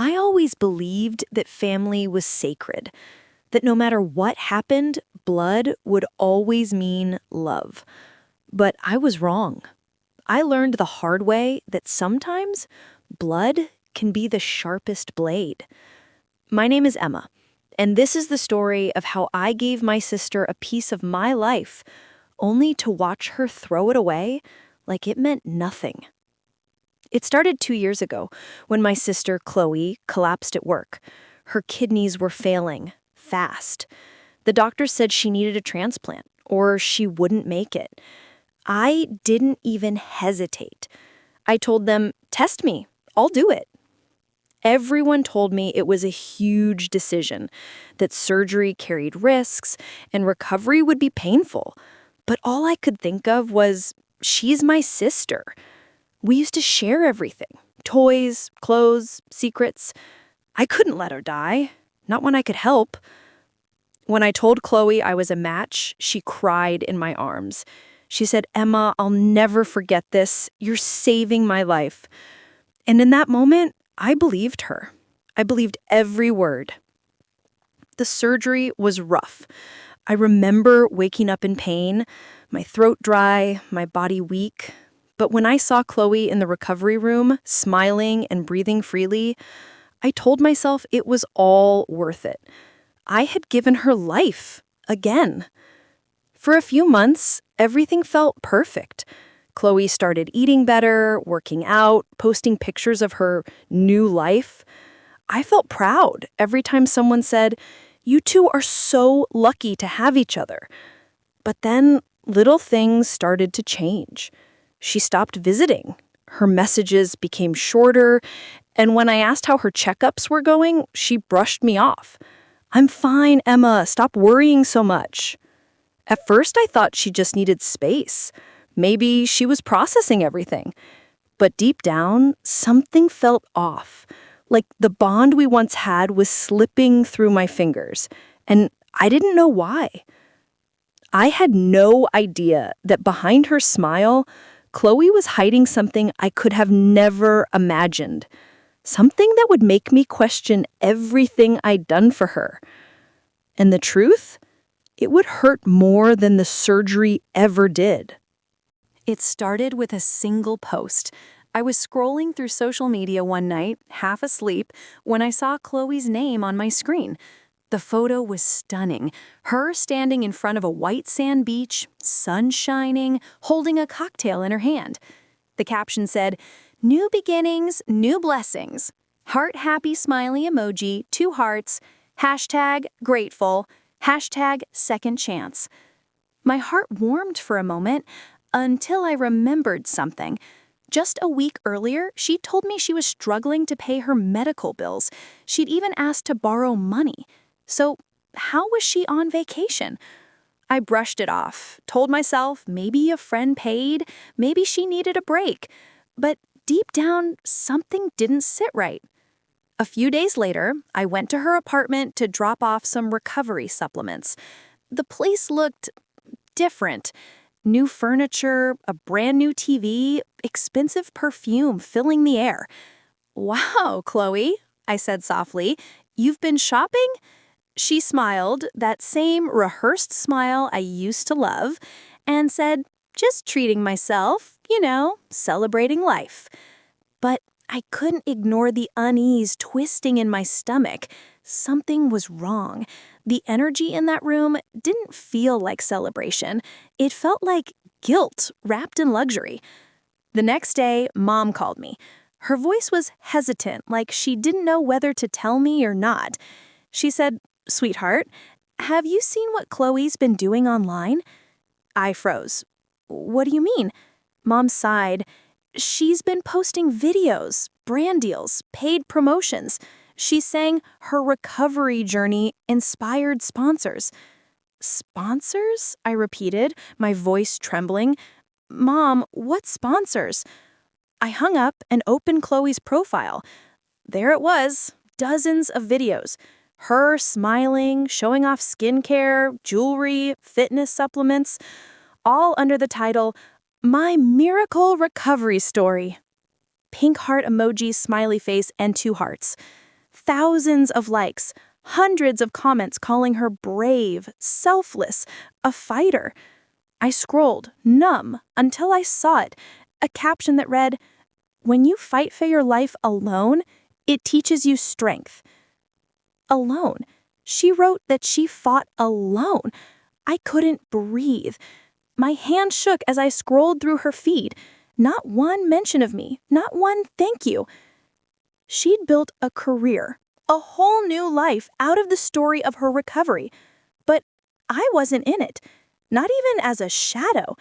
I always believed that family was sacred, that no matter what happened, blood would always mean love. But I was wrong. I learned the hard way that sometimes blood can be the sharpest blade. My name is Emma, and this is the story of how I gave my sister a piece of my life, only to watch her throw it away like it meant nothing. It started 2 years ago when my sister, Chloe, collapsed at work. Her kidneys were failing, fast. The doctor said she needed a transplant, or she wouldn't make it. I didn't even hesitate. I told them, "Test me, I'll do it." Everyone told me it was a huge decision, that surgery carried risks and recovery would be painful. But all I could think of was, she's my sister. We used to share everything: toys, clothes, secrets. I couldn't let her die, not when I could help. When I told Chloe I was a match, she cried in my arms. She said, "Emma, I'll never forget this. You're saving my life." And in that moment, I believed her. I believed every word. The surgery was rough. I remember waking up in pain, my throat dry, my body weak. But when I saw Chloe in the recovery room, smiling and breathing freely, I told myself it was all worth it. I had given her life again. For a few months, everything felt perfect. Chloe started eating better, working out, posting pictures of her new life. I felt proud every time someone said, "You two are so lucky to have each other." But then little things started to change. She stopped visiting. Her messages became shorter, and when I asked how her checkups were going, she brushed me off. "I'm fine, Emma. Stop worrying so much." At first, I thought she just needed space. Maybe she was processing everything. But deep down, something felt off. Like the bond we once had was slipping through my fingers, and I didn't know why. I had no idea that behind her smile, Chloe was hiding something I could have never imagined. Something that would make me question everything I'd done for her. And the truth? It would hurt more than the surgery ever did. It started with a single post. I was scrolling through social media one night, half asleep, when I saw Chloe's name on my screen. The photo was stunning. Her standing in front of a white sand beach, sun shining, holding a cocktail in her hand. The caption said, "New beginnings, new blessings. Heart happy smiley emoji, 2 hearts, #grateful, #second chance." My heart warmed for a moment until I remembered something. Just a week earlier, she told me she was struggling to pay her medical bills. She'd even asked to borrow money. So how was she on vacation? I brushed it off, told myself maybe a friend paid, maybe she needed a break. But deep down, something didn't sit right. A few days later, I went to her apartment to drop off some recovery supplements. The place looked different. New furniture, a brand new TV, expensive perfume filling the air. "Wow, Chloe," I said softly, "you've been shopping?" She smiled, that same rehearsed smile I used to love, and said, "Just treating myself, celebrating life." But I couldn't ignore the unease twisting in my stomach. Something was wrong. The energy in that room didn't feel like celebration. It felt like guilt wrapped in luxury. The next day, Mom called me. Her voice was hesitant, like she didn't know whether to tell me or not. She said, "Sweetheart, have you seen what Chloe's been doing online?" I froze. "What do you mean?" Mom sighed. "She's been posting videos, brand deals, paid promotions. She's saying her recovery journey inspired sponsors." "Sponsors?" I repeated, my voice trembling. "Mom, what sponsors?" I hung up and opened Chloe's profile. There it was, dozens of videos. Her smiling, showing off skincare, jewelry, fitness supplements, all under the title, "My Miracle Recovery Story." Pink heart emoji, smiley face, and 2 hearts. thousands of likes, hundreds of comments calling her brave, selfless, a fighter. I scrolled, numb, until I saw it, a caption that read, "When you fight for your life alone, it teaches you strength." Alone. She wrote that she fought alone. I couldn't breathe. My hand shook as I scrolled through her feed. Not one mention of me, not one thank you. She'd built a career, a whole new life out of the story of her recovery. But I wasn't in it, not even as a shadow.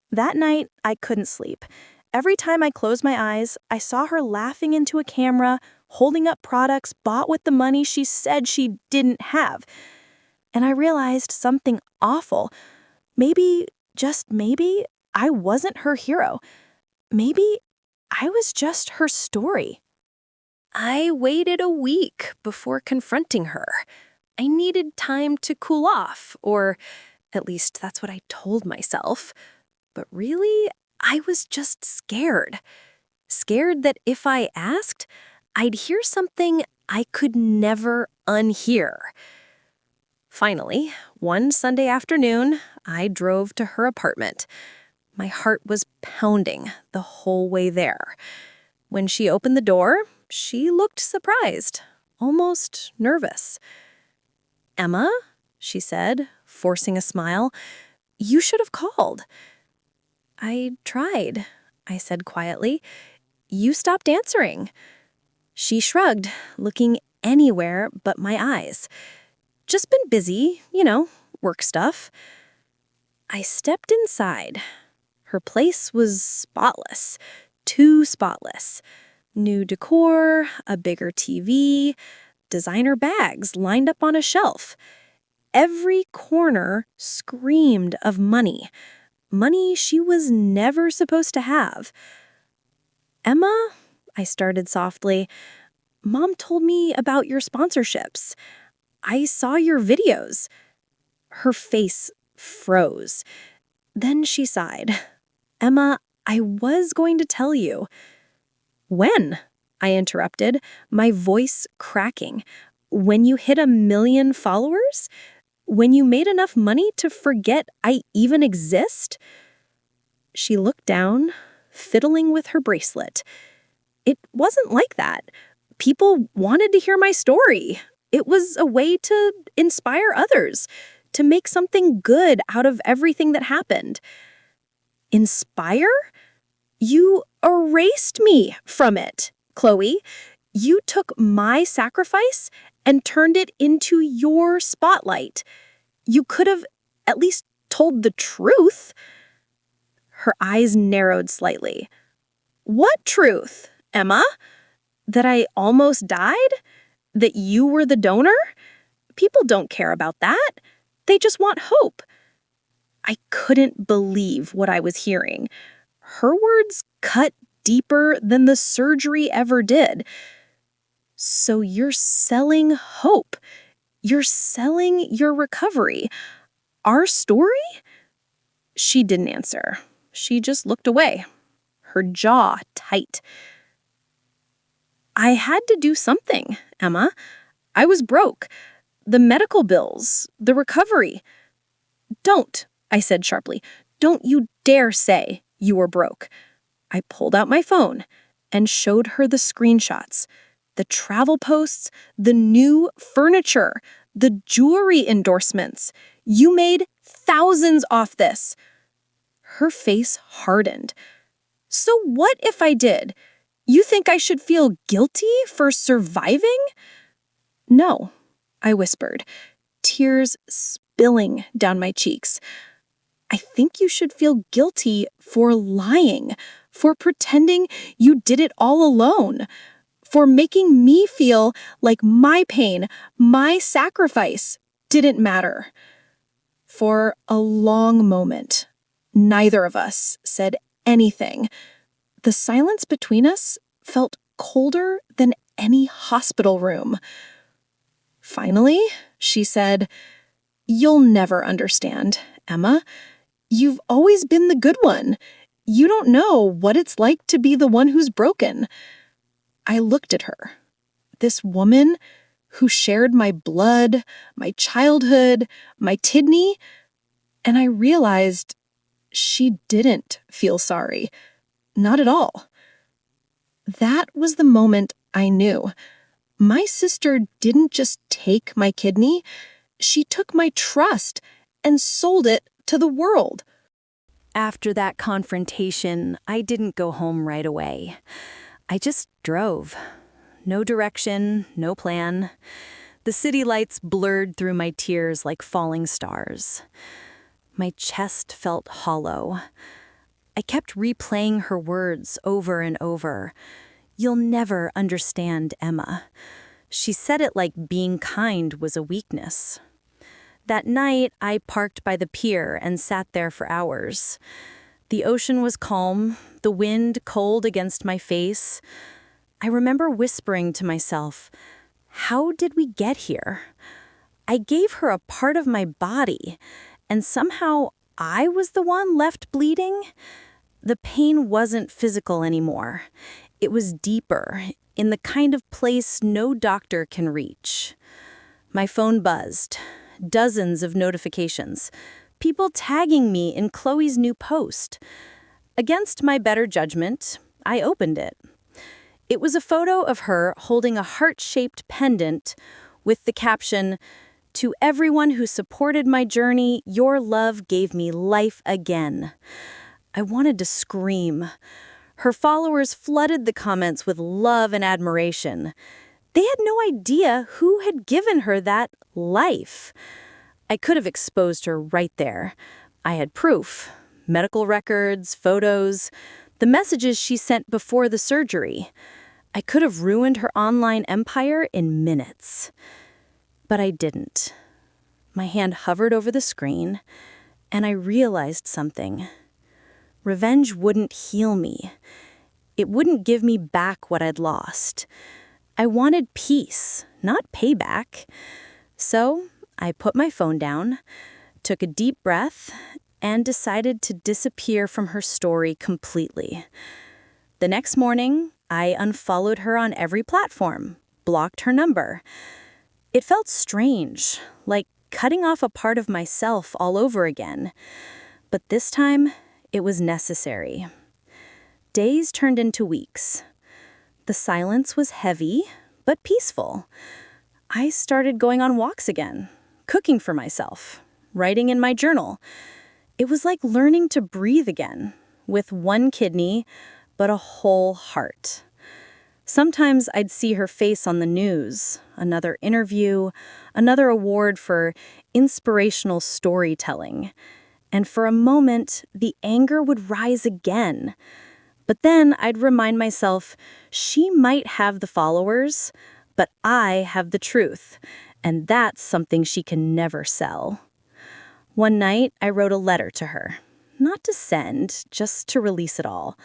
That night, I couldn't sleep. Every time I closed my eyes, I saw her laughing into a camera, holding up products bought with the money she said she didn't have. And I realized something awful. Maybe, just maybe, I wasn't her hero. Maybe I was just her story. I waited a week before confronting her. I needed time to cool off, or at least that's what I told myself. But really, I was just scared. Scared that if I asked, I'd hear something I could never unhear. Finally, one Sunday afternoon, I drove to her apartment. My heart was pounding the whole way there. When she opened the door, she looked surprised, almost nervous. "Emma," she said, forcing a smile, "you should have called." "I tried," I said quietly. "You stopped answering." She shrugged, looking anywhere but my eyes. "Just been busy, work stuff." I stepped inside. Her place was spotless, too spotless. New decor, a bigger TV, designer bags lined up on a shelf. Every corner screamed of money. Money she was never supposed to have. "Emma," I started softly, "Mom told me about your sponsorships. I saw your videos." Her face froze. Then she sighed. "Emma, I was going to tell you." "When?" I interrupted, my voice cracking. "When you hit 1 million followers? When you made enough money to forget I even exist?" She looked down, fiddling with her bracelet. "It wasn't like that. People wanted to hear my story. It was a way to inspire others, to make something good out of everything that happened." "Inspire? You erased me from it, Chloe. You took my sacrifice and turned it into your spotlight. You could have at least told the truth." Her eyes narrowed slightly. "What truth, Emma? That I almost died? That you were the donor? People don't care about that. They just want hope." I couldn't believe what I was hearing. Her words cut deeper than the surgery ever did. "So you're selling hope. You're selling your recovery. Our story?" She didn't answer. She just looked away, her jaw tight. "I had to do something, Emma. I was broke. The medical bills, the recovery." "Don't," I said sharply. "Don't you dare say you were broke." I pulled out my phone and showed her the screenshots, the travel posts, the new furniture, the jewelry endorsements. "You made thousands off this." Her face hardened. "So what if I did? You think I should feel guilty for surviving?" "No," I whispered, tears spilling down my cheeks. "I think you should feel guilty for lying, for pretending you did it all alone, for making me feel like my pain, my sacrifice didn't matter." For a long moment, neither of us said anything. The silence between us felt colder than any hospital room. Finally, she said, "You'll never understand, Emma. You've always been the good one. You don't know what it's like to be the one who's broken." I looked at her. This woman who shared my blood, my childhood, my kidney, and I realized she didn't feel sorry. Not at all. That was the moment I knew. My sister didn't just take my kidney, she took my trust and sold it to the world. After that confrontation, I didn't go home right away. I just drove. No direction, no plan. The city lights blurred through my tears like falling stars. My chest felt hollow. I kept replaying her words over and over. "You'll never understand, Emma." She said it like being kind was a weakness. That night, I parked by the pier and sat there for hours. The ocean was calm, the wind cold against my face. I remember whispering to myself, how did we get here? I gave her a part of my body, and somehow I was the one left bleeding. The pain wasn't physical anymore. It was deeper, in the kind of place no doctor can reach. My phone buzzed. Dozens of notifications. People tagging me in Chloe's new post. Against my better judgment, I opened it. It was a photo of her holding a heart-shaped pendant with the caption, "To everyone who supported my journey, your love gave me life again." I wanted to scream. Her followers flooded the comments with love and admiration. They had no idea who had given her that life. I could have exposed her right there. I had proof, medical records, photos, the messages she sent before the surgery. I could have ruined her online empire in minutes. But I didn't. My hand hovered over the screen, and I realized something. Revenge wouldn't heal me. It wouldn't give me back what I'd lost. I wanted peace, not payback. So I put my phone down, took a deep breath, and decided to disappear from her story completely. The next morning, I unfollowed her on every platform, blocked her number. It felt strange, like cutting off a part of myself all over again. But this time, it was necessary. Days turned into weeks. The silence was heavy, but peaceful. I started going on walks again, cooking for myself, writing in my journal. It was like learning to breathe again, with one kidney, but a whole heart. Sometimes I'd see her face on the news, another interview, another award for inspirational storytelling. And for a moment, the anger would rise again. But then I'd remind myself, she might have the followers, but I have the truth, and that's something she can never sell. One night, I wrote a letter to her. Not to send, just to release it all.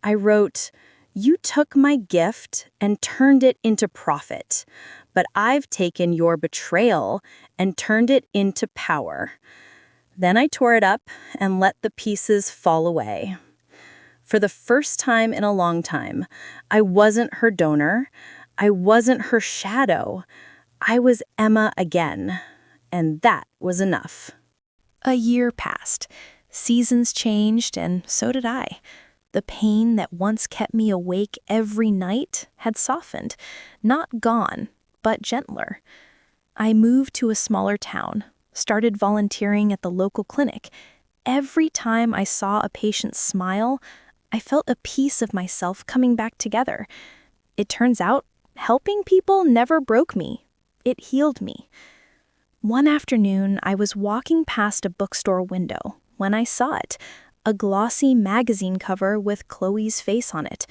I wrote, "You took my gift and turned it into profit, but I've taken your betrayal and turned it into power." Then I tore it up and let the pieces fall away. For the first time in a long time, I wasn't her donor. I wasn't her shadow. I was Emma again. And that was enough. A year passed. Seasons changed, and so did I. The pain that once kept me awake every night had softened. Not gone, but gentler. I moved to a smaller town, started volunteering at the local clinic. Every time I saw a patient smile, I felt a piece of myself coming back together. It turns out, helping people never broke me. It healed me. One afternoon, I was walking past a bookstore window when I saw it, a glossy magazine cover with Chloe's face on it.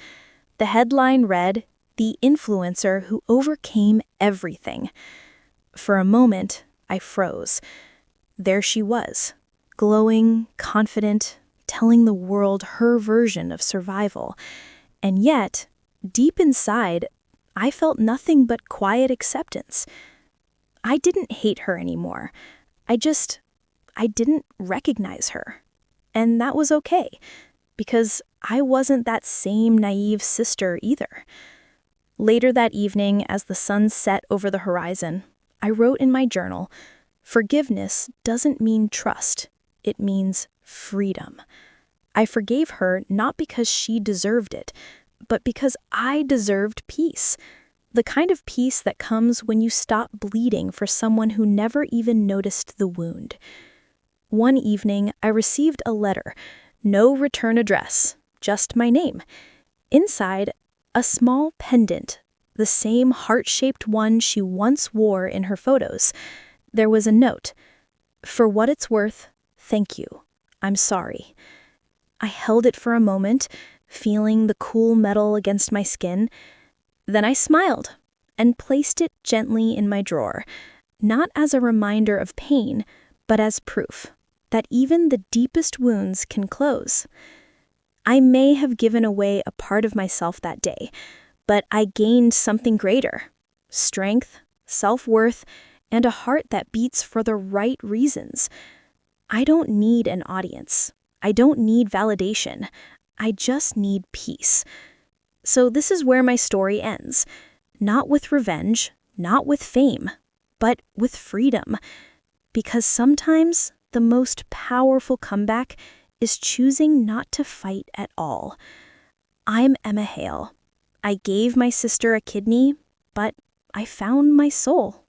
The headline read, "The Influencer Who Overcame Everything." For a moment, I froze. There she was, glowing, confident, telling the world her version of survival. And yet, deep inside, I felt nothing but quiet acceptance. I didn't hate her anymore. I didn't recognize her. And that was okay, because I wasn't that same naive sister either. Later that evening, as the sun set over the horizon, I wrote in my journal, "Forgiveness doesn't mean trust, it means freedom." I forgave her not because she deserved it, but because I deserved peace. The kind of peace that comes when you stop bleeding for someone who never even noticed the wound. One evening, I received a letter, no return address, just my name. Inside, a small pendant, the same heart-shaped one she once wore in her photos. There was a note, "For what it's worth, thank you. I'm sorry." I held it for a moment, feeling the cool metal against my skin. Then I smiled and placed it gently in my drawer, not as a reminder of pain, but as proof that even the deepest wounds can close. I may have given away a part of myself that day, but I gained something greater: strength, self-worth, and a heart that beats for the right reasons. I don't need an audience. I don't need validation. I just need peace. So this is where my story ends. Not with revenge, not with fame, but with freedom. Because sometimes the most powerful comeback is choosing not to fight at all. I'm Emma Hale. I gave my sister a kidney, but I found my soul.